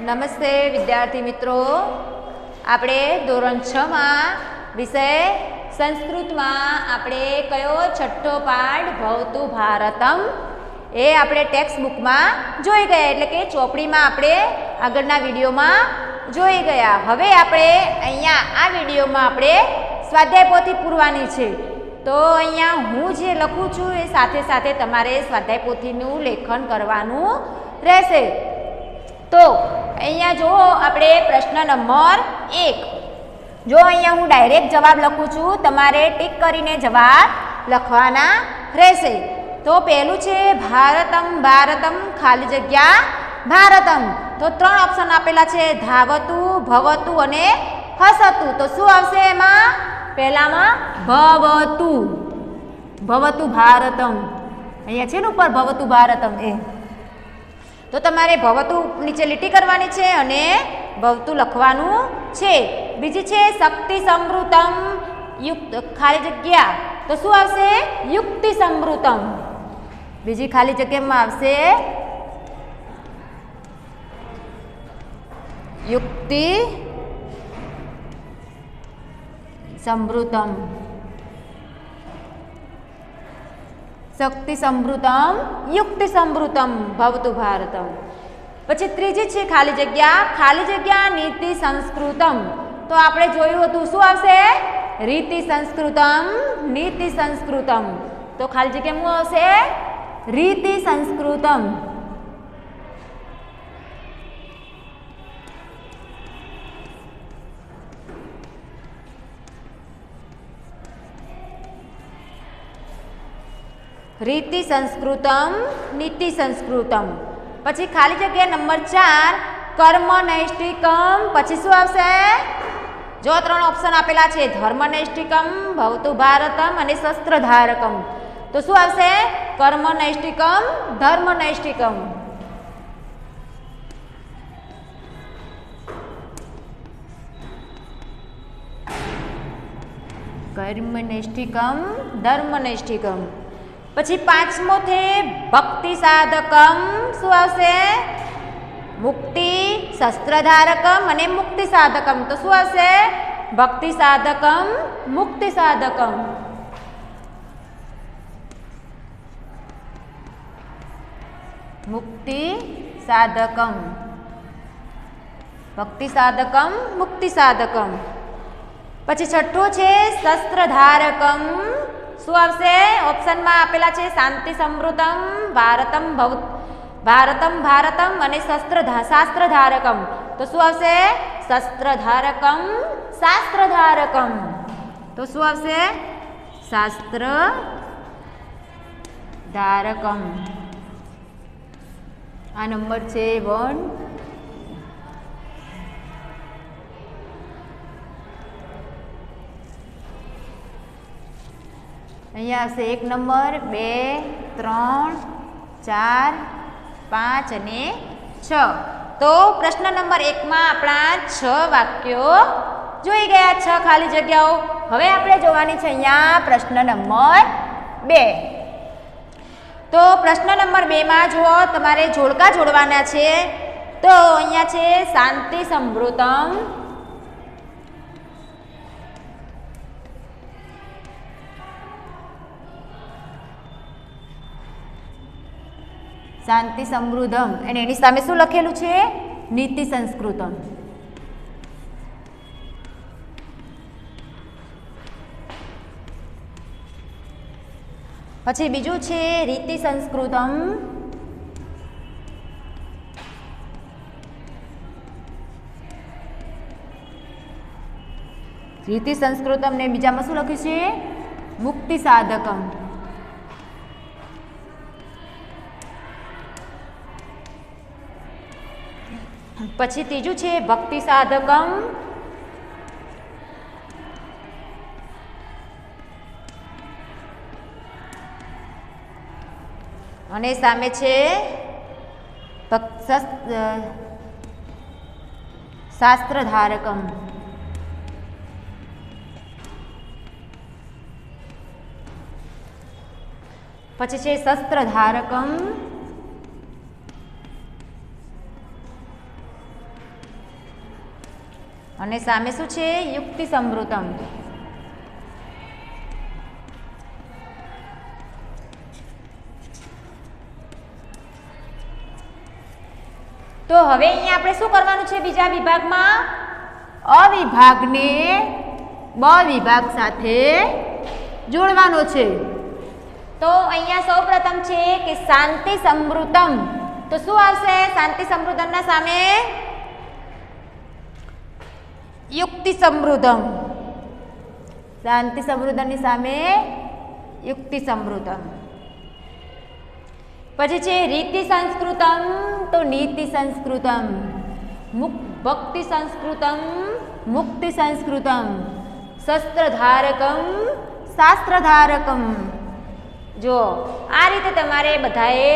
નમસ્તે વિદ્યાર્થી મિત્રો, આપણે ધોરણ 6 માં વિષય સંસ્કૃતમાં આપણે કયો છઠ્ઠો પાઠ ભવતું ભારતમ એ આપણે ટેક્સ્ટ બુકમાં જોઈ ગયા, એટલે કે ચોપડીમાં આપણે આગળના વિડીયોમાં જોઈ ગયા. હવે આપણે અહીંયા આ વિડીયોમાં આપણે સ્વાધ્યાય પોથી પૂરવાની છે. તો અહીંયા હું જે લખું છું એ સાથે સાથે તમારે સ્વાધ્યાય પોથીનું લેખન કરવાનું રહેશે. તો અહીંયા જો આપણે પ્રશ્ન નંબર 1, જો અહીંયા હું ડાયરેક્ટ જવાબ લખું છું, તમારે ટીક કરીને જવાબ લખવાના રહેશે. તો પહેલું છે ભારતમ ભારતમ ખાલી જગ્યા ભારતમ. તો 3 ઓપ્શન આપેલા છે, ધાવતું, ભવતું અને હસતું. તો શું આવશે એમાં? પહેલામાં ભવતું, ભવતું ભારતમ. અહીંયા છે ને ઉપર ભવતું ભારતમ એ. તો તમારે ભવતું નીચે લીટી કરવાની છે અને ભવતું લખવાનું છે. બીજી છે શક્તિ સમૃતમ યુક્ત ખાલી જગ્યા. તો શું આવશે? યુક્તિ સમૃતમ. બીજી ખાલી જગ્યામાં આવશે યુક્તિ સમૃતમ. શક્તિ સમૃતમ યુક્તિ સમૃતમ ભવતું ભારતમ. પછી ત્રીજી છે ખાલી જગ્યા નીતિ સંસ્કૃતમ. તો આપણે જોયું હતું શું આવશે? રીતિ સંસ્કૃતમ નીતિ સંસ્કૃતમ. તો ખાલી જગ્યા શું આવશે? રીતિ સંસ્કૃતમ. રીતિ સંસ્કૃતમ નીતિ સંસ્કૃતમ. પછી ખાલી જગ્યા નંબર 4 કર્મ નૈષ્ટિકમ. પછી શું આવશે? જો 3 ઓપ્શન આપેલા છે, ધર્મ નૈષ્ટિકમ, ભવતું ભારતમ અને શસ્ત્ર ધારકમ. તો શું આવશે? કર્મ નૈષ્ટિકમ, ધર્મ નૈષ્ટિકમ. કર્મ નૈષ્ટિકમ, ધર્મ નૈષ્ટિકમ. પછી 5મો છે ભક્તિ સાધકમ. શું આવશે? મુક્તિ, શસ્ત્રધારકમ અને મુક્તિ સાધકમ. તો શું આવશે? ભક્તિ સાધકમ, મુક્તિ સાધકમ. મુક્તિ સાધકમ, ભક્તિ સાધકમ, મુક્તિ સાધકમ. પછી 6થું છે શસ્ત્રધારકમ. શું આવશે? ઓપ્શનમાં આપેલા છે શાંતિ સમૃદ્ધમ, ભારતમ ભારતમ અને શાસ્ત્રધારકમ. તો શું આવશે? શસ્ત્રધારકમ, શાસ્ત્રધારકમ. તો શું આવશે? શાસ્ત્રધારકમ. આ નંબર છે 1. અહીંયા આવશે 1 નંબર, 2, 3, 4, 5 અને 6. તો પ્રશ્ન નંબર 1માં આપણા 6 વાક્યો જોઈ ગયા, 6 ખાલી જગ્યાઓ. હવે આપણે જોવાની છે અહીંયા પ્રશ્ન નંબર 2. તો પ્રશ્ન નંબર 2માં જુઓ, તમારે જોડકા જોડવાના છે. તો અહીંયા છે શાંતિ સમૃતમ, શાંતિ સમૃદ્ધમ અને એની સામે શું લખેલું છે? નીતિ સંસ્કૃતમ. પછી બીજું છે રીતિ સંસ્કૃતમ. રીતિ સંસ્કૃતમ ને બીજામાં શું લખ્યું છે? મુક્તિ સાધકમ. પછી ત્રીજું છે ભક્તિ સાધકમ. અને સામે છે શાસ્ત્રધારકમ. પછી છે શસ્ત્રધારકમ. અને સામે શું છે? યુક્તિ સમૃતમ. તો હવે અહીંયા આપણે શું કરવાનું છે? બીજા વિભાગમાં અવિભાગને બ વિભાગ સાથે જોડવાનો છે. તો અહીંયા સૌ પ્રથમ છે કે શાંતિ સમૃતમ. તો શું આવશે? શાંતિ સમૃદ્ધમના સામે યુક્તિ સમૃદ્ધમ. શાંતિ સમૃદ્ધમની સામે યુક્તિ સમૃદ્ધમ. પછી છે રીતિ સંસ્કૃતમ. તો નીતિ સંસ્કૃતમ. ભક્તિ સંસ્કૃતમ, મુક્તિ સંસ્કૃતમ. શસ્ત્રધારકમ, શાસ્ત્રધારકમ. જો આ રીતે તમારે બધાએ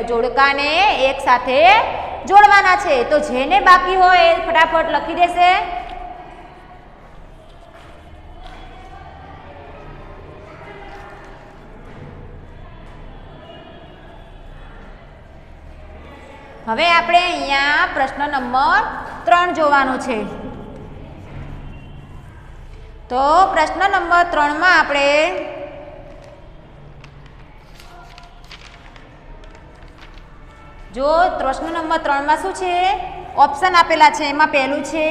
જોડકાને એક સાથે જોડવાના છે. તો જેને બાકી હોય એ ફટાફટ લખી દેશે. હવે આપણે અહીંયા પ્રશ્ન નંબર 3 જોવાનો છે. તો પ્રશ્ન નંબર 3માં આપણે જો પ્રશ્ન નંબર 3માં શું છે? ઓપ્શન આપેલા છે. એમાં પહેલું છે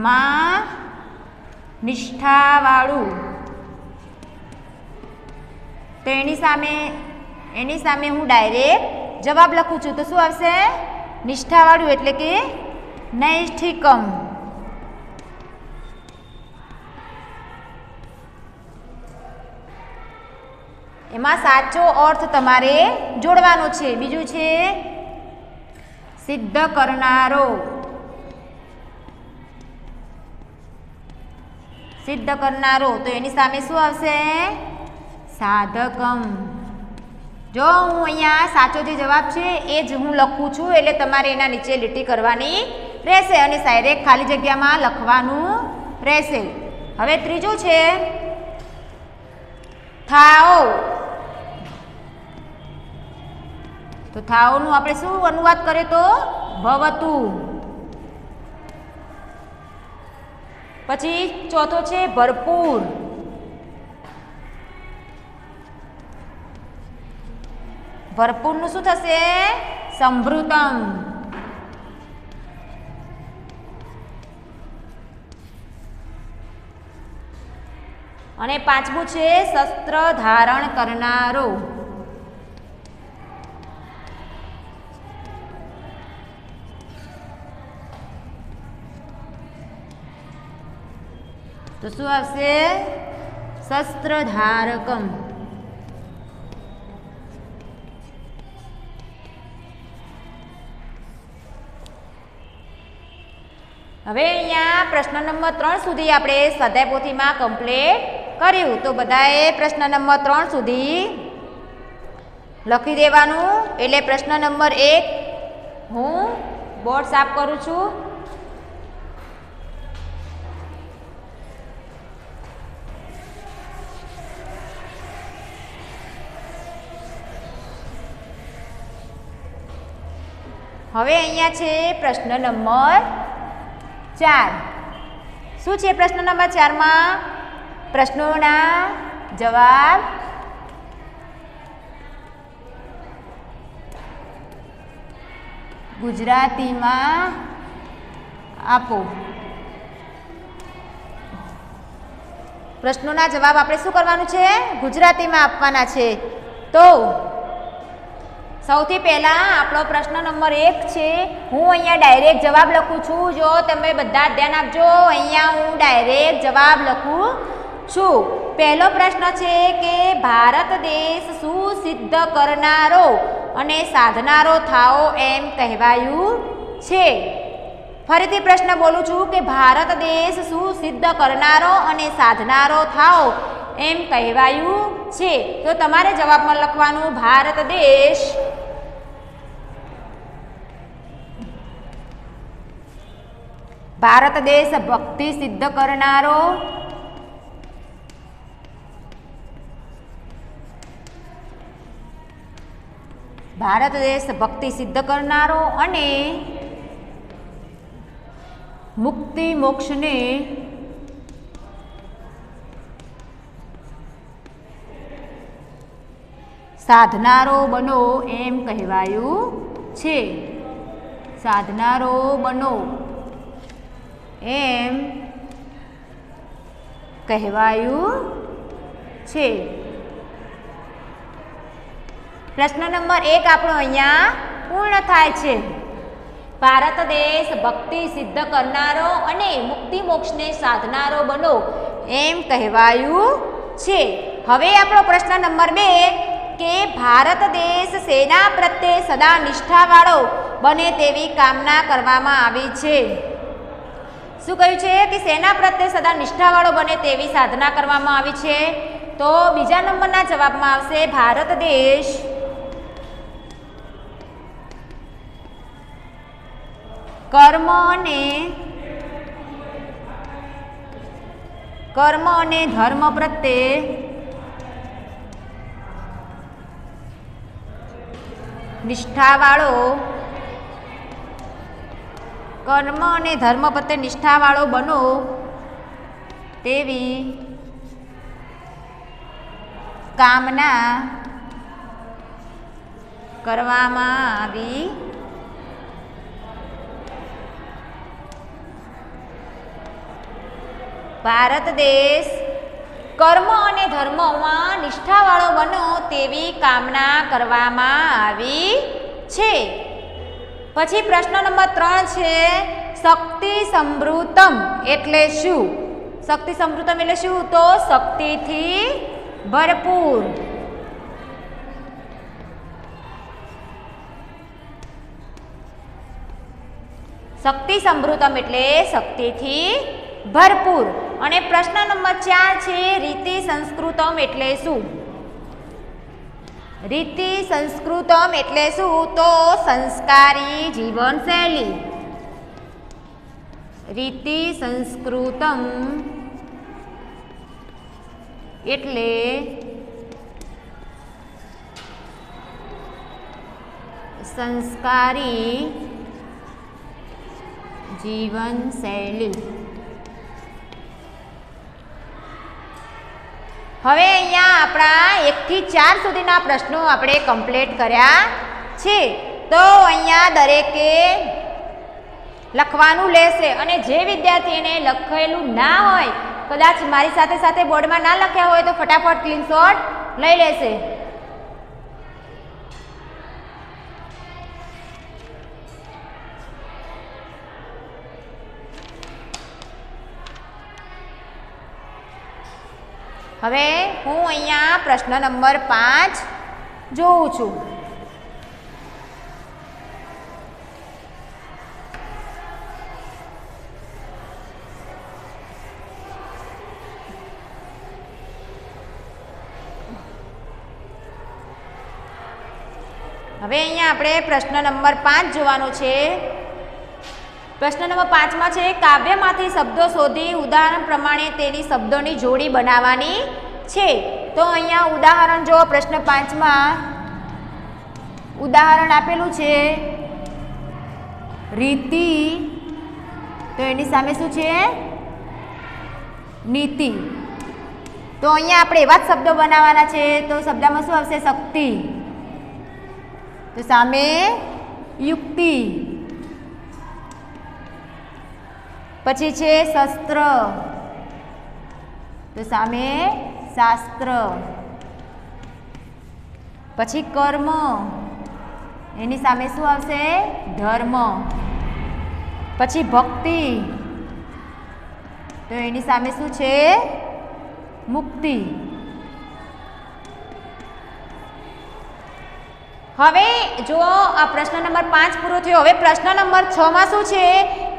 માં નિષ્ઠાવાળું. તો એની સામે હું ડાયરેક્ટ જવાબ લખું છું. તો શું આવશે? નિષ્ઠાવાળું એટલે કે નૈષ્ઠિકમ. એમાં સાચો અર્થ તમારે જોડવાનો છે. બીજું છે સિદ્ધ કરનારો. સિદ્ધ કરનારો. તો એની સામે શું આવશે? સાધકમ. જો હું અહીંયા સાચો જે જવાબ છે એ જ હું લખું છું એટલે તમારે એના નીચે લીટી કરવાની રહેશે અને ડાયરેક્ટ ખાલી જગ્યામાં લખવાનું રહેશે. હવે ત્રીજું છે થાઓ. તો થાઓનું આપણે શું અનુવાદ કરીએ? તો ભવતુ. પછી ચોથો છે ભરપૂર. ભરપૂરનું શું થશે? સંભૃતમ. અને પાંચમું છે શસ્ત્ર ધારણ કરનારો. તો શું આવશે? શસ્ત્ર ધારકમ. હવે અહીંયા પ્રશ્ન નંબર 3 સુધી આપણે સ્વાધ્યાય પોથીમાં કમ્પ્લીટ કર્યું. તો બધાએ પ્રશ્ન નંબર 3 સુધી લખી દેવાનું. એટલે પ્રશ્ન નંબર 1 હું બોર્ડ સાફ કરું છું. હવે અહીંયા છે પ્રશ્ન નંબર 4. શું છે પ્રશ્ન નંબર 4માં? પ્રશ્નોના જવાબ ગુજરાતીમાં આપો. પ્રશ્નોના જવાબ આપણે શું કરવાનું છે? ગુજરાતીમાં આપવાના છે. તો સૌથી પહેલાં આપણો પ્રશ્ન નંબર 1 છે. હું અહીંયા ડાયરેક્ટ જવાબ લખું છું. જો તમે બધા ધ્યાન આપજો. અહીંયા હું ડાયરેક્ટ જવાબ લખું છું. પહેલો પ્રશ્ન છે કે ભારત દેશ શું સિદ્ધ કરનારો અને સાધનારો થાઓ એમ કહેવાયું છે? ફરીથી પ્રશ્ન બોલું છું કે ભારત દેશ શું સિદ્ધ કરનારો અને સાધનારો થાઓ એમ કહેવાયું છે? તો તમારે જવાબમાં લખવાનું ભારત દેશ ભક્તિ સિદ્ધ કરનારો ભારત દેશ ભક્તિ સિદ્ધ કરનારો અને મુક્તિ મોક્ષને સાધનારો બનો એમ કહેવાયું છે. સાધનારો બનો એમ કહેવાયું છે. પ્રશ્ન નંબર 1 આપણો અહીંયા પૂર્ણ થાય છે. ભારત દેશ ભક્તિ સિદ્ધ કરનારો અને મુક્તિ મોક્ષને સાધનારો બનો એમ કહેવાયું છે. હવે આપણો પ્રશ્ન નંબર 2 કે ભારત દેશ સેના પ્રત્યે સદા નિષ્ઠાવાળો બને તેવી કામના કરવામાં આવી છે. શું કહ્યું છે કે સેના પ્રત્યે સદા નિષ્ઠાવાળો બને તેવી સાધના કરવામાં આવી છે. તો બીજા નંબરના જવાબમાં આવશે ભારત દેશ કર્મ અને ધર્મ પ્રત્યે નિષ્ઠાવાળો કર્મ અને ધર્મ પ્રત્યે નિષ્ઠાવાળો બનો તેવી કામના કરવામાં આવી ભારત દેશ કર્મ અને ધર્મમાં નિષ્ઠાવાળો બનો તેવી કામના કરવામાં આવી છે. પછી પ્રશ્ન નંબર 3 છે શક્તિ સમૃતમ એટલે શું? શક્તિ સમૃતમ એટલે શું? તો શક્તિથી ભરપૂર. શક્તિ સમૃતમ એટલે શક્તિથી ભરપૂર. અને પ્રશ્ન નંબર 4 છે રીતિ સંસ્કૃતમ એટલે શું? રીતિ સંસ્કૃતમ એટલે શું? તો સંસ્કારી જીવનશૈલી. રીતિ સંસ્કૃતમ એટલે સંસ્કારી જીવનશૈલી. હવે અહીંયા આપણા 1 થી 4 સુધીના પ્રશ્નો આપણે કમ્પ્લીટ કર્યા છે. તો અહીંયા દરેકે લખવાનું લેશે અને જે વિદ્યાર્થીને લખેલું ના હોય, કદાચ મારી સાથે સાથે બોર્ડમાં ના લખ્યા હોય તો ફટાફટ સ્ક્રીનશોટ લઈ લેશે. હવે હું અહીંયા પ્રશ્ન નંબર 5 જોઉં છું. હવે અહીંયા આપણે પ્રશ્ન નંબર 5 જોવાનો છે. પ્રશ્ન નંબર 5માં છે કાવ્યમાંથી શબ્દો શોધી ઉદાહરણ પ્રમાણે તેની શબ્દોની જોડી બનાવવાની છે. તો અહીંયા ઉદાહરણ જો પ્રશ્ન 5માં ઉદાહરણ આપેલું છે રીતિ, તો એની સામે શું છે? નીતિ. તો અહીંયા આપણે એવા જ શબ્દો બનાવવાના છે. તો શબ્દમાં શું આવશે? શક્તિ. તો સામે યુક્તિ. પછી છે શસ્ત્ર, તો સામે શાસ્ત્ર. પછી કર્મ, એની સામે શું આવશે? ધર્મ. પછી ભક્તિ, તો એની સામે શું છે? મુક્તિ. હવે જો આ પ્રશ્ન નંબર 5 પૂરો થયો. હવે પ્રશ્ન નંબર 6માં શું છે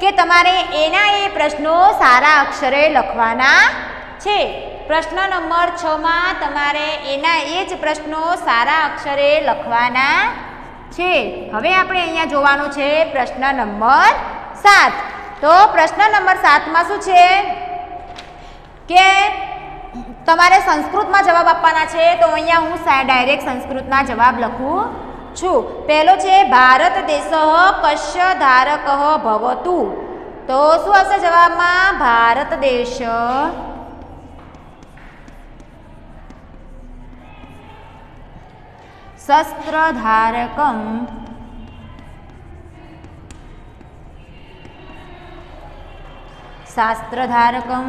કે તમારે એના એ પ્રશ્નો સારા અક્ષરે લખવાના છે. પ્રશ્ન નંબર 6માં તમારે એના એ જ પ્રશ્નો સારા અક્ષરે લખવાના છે. હવે આપણે અહીંયા જોવાનું છે પ્રશ્ન નંબર 7. તો પ્રશ્ન નંબર 7માં શું છે કે તમારે સંસ્કૃતમાં જવાબ આપવાના છે. તો અહીંયા હું ડાયરેક્ટ સંસ્કૃતના જવાબ લખું છું. પહેલો છે ભારત દેશ કસ્ય ધારક ભવતુ. તો શું આવશે જવાબમાં? ભારત દેશ શસ્ત્રધારકમ શાસ્ત્રધારકમ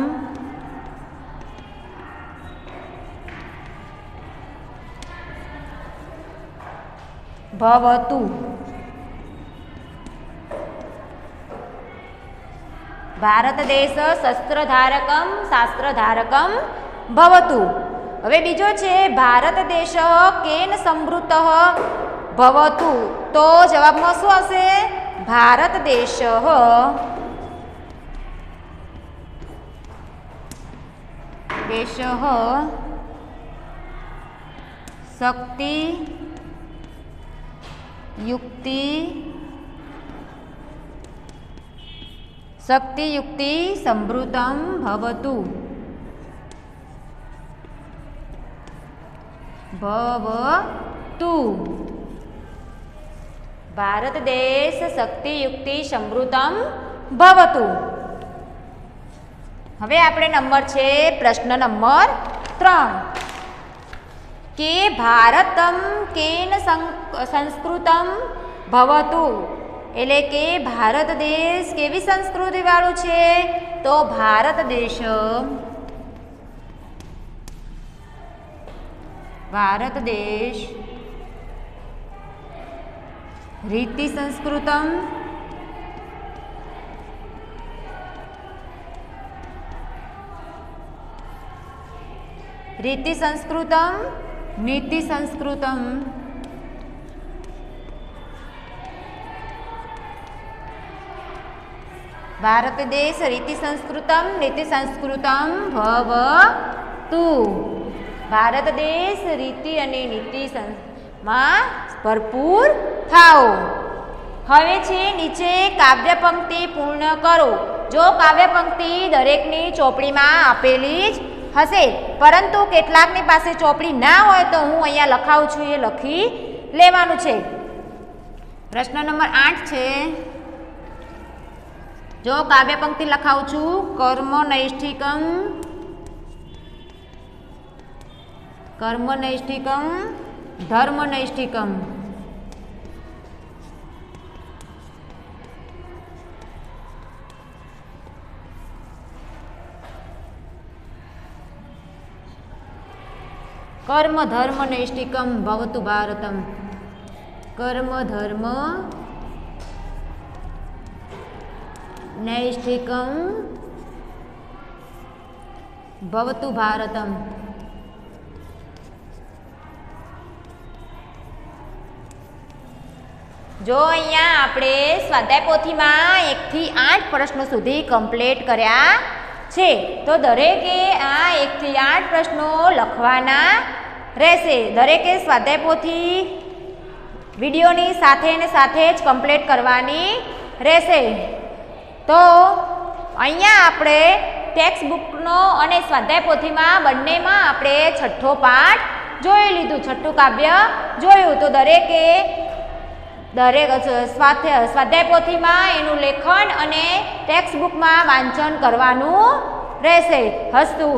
ભવતુ. ભારત દેશ શસ્ત્રધારકમ શાસ્ત્રધારકમ ભવતુ. હવે બીજો છે ભારત દેશ કેન સમૃદ્ધ ભવતુ. તો જવાબમાં શું આવશે? ભારત દેશ શક્તિ યુક્તિ સમૃદ્ધમ ભવતુ. ભારત દેશ શક્તિ યુક્તિ સમૃદ્ધમ ભવતુ. હવે આપણે નંબર છે પ્રશ્ન નંબર 3 કે ભારતમ કેન સંસ્કૃતમ ભવતુ. એટલે કે ભારત દેશ કેવી સંસ્કૃતિ વાળું છે? તો ભારત દેશ રીતિ સંસ્કૃતમ નીતિ સંસ્કૃતમ ભારત દેશ રીતિ સંસ્કૃતમ નીતિ સંસ્કૃતમ ભવતુ. ભારત દેશ રીતિ અને નીતિમાં ભરપૂર થાઓ. હવે છે નીચે કાવ્ય પંક્તિ પૂર્ણ કરો. જો કાવ્ય પંક્તિ દરેકની ચોપડીમાં આપેલી જ હશે, પરંતુ કેટલાકની પાસે ચોપડી ના હોય તો હું અહીંયા લખાવું છું, એ લખી લેવાનું છે. પ્રશ્ન નંબર 8 છે. જો કાવ્ય પંક્તિ લખાવું છું. કર્મ નૈષ્ઠિકમ ધર્મ નૈષ્ઠિકમ. કર્મ ધર્મ નૈષ્ઠિકમ ભવતુ ભારતમ. કર્મ ધર્મ નૈષ્ઠિકમ ભવતુ ભારતમ. જો અહીંયા આપણે સ્વાધ્યાય પોથીમાં 1 થી 8 પ્રશ્નો સુધી કમ્પ્લીટ કર્યા છે, તો દરેકે આ 1 થી 8 પ્રશ્નો લખવાના રહેશે. દરેકે સ્વાધ્યાય પોથી વિડીયોની સાથે ને સાથે જ કમ્પ્લીટ કરવાની રહેશે. તો અહીંયા આપણે ટેક્સ્ટ બુકનો અને સ્વાધ્યાય પોથીમાં બંનેમાં આપણે છઠ્ઠો પાઠ જોઈ લીધું, છઠ્ઠું કાવ્ય જોયું. તો દરેક સ્વાધ્યાય પોથીમાં એનું લેખન અને ટેક્સ્ટ બુકમાં વાંચન કરવાનું રહેશે. હસ્તુ.